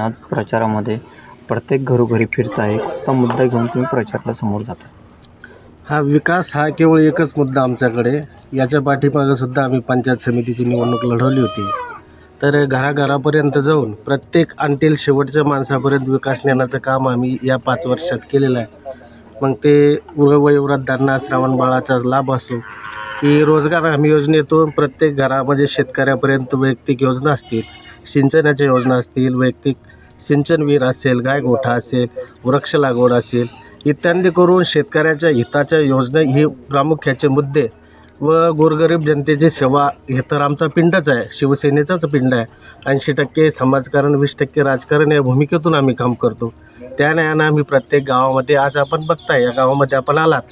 आज प्रचारामध्ये प्रत्येक घरोघरी फिरताय, कोणता मुद्दा घेऊन तुम्ही प्रचाराला समोर जाता? हा विकास हा केवळ एकच मुद्दा आमच्याकडे. याच्या पाठीमागं सुद्धा आम्ही पंचायत समितीची निवडणूक लढवली होती. तर घराघरापर्यंत जाऊन प्रत्येक अंतिल शेवटच्या माणसापर्यंत विकास नेण्याचं काम आम्ही या 5 वर्षात केलेलं आहे. मग ते वयोवृद्धांना श्रावणबाळाचा लाभ असो की रोजगार हमी योजनेतून प्रत्येक घरामध्ये शेतकऱ्यापर्यंत वैयक्तिक योजना असतील, सिंचनाच्या योजना असतील, वैयक्तिक सिंचन विहीर असेल, गायगोठा असेल, वृक्ष लागवड असेल इत्यादी करून शेतकऱ्याच्या हिताच्या योजना ही प्रामुख्याचे मुद्दे व गोरगरीब जनतेची सेवा हे तर आमचा पिंडच आहे, शिवसेनेचाच पिंड आहे. 80% समाजकारण 20% राजकारण या भूमिकेतून आम्ही काम करतो. त्या न्यायानं आम्ही प्रत्येक गावामध्ये आज आपण बघताय या गावामध्ये आपण आलात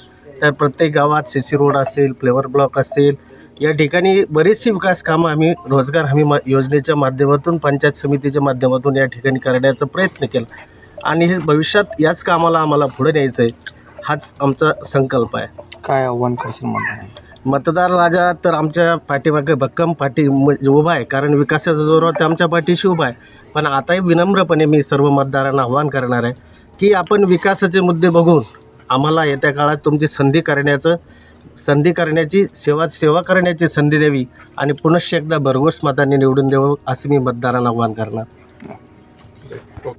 तर प्रत्येक गावात CC रोड असेल, फ्लेवर ब्लॉक असेल, या ठिकाणी बरीचशी विकास कामं आम्ही रोजगार हमी योजनेच्या माध्यमातून पंचायत समितीच्या माध्यमातून या ठिकाणी करण्याचा प्रयत्न केला आणि हे भविष्यात याच कामाला आम्हाला पुढे न्यायचं आहे, हाच आमचा संकल्प आहे. काय आव्हान करशील मतदार? मतदार राजा तर आमच्या पाठीमागे भक्कम उभा आहे, कारण विकासाच्या जोरावर ते आमच्या पाठीशी उभा आहे. पण आताही विनम्रपणे मी सर्व मतदारांना आव्हान करणार आहे की आपण विकासाचे मुद्दे बघून आम्हाला येत्या काळात तुमची संधी करण्याची सेवा करण्याची संधी द्यावी आणि पुनश्च एकदा भरघोस मतांनी निवडून द्यावं असं मी मतदारांना आव्हान करणार.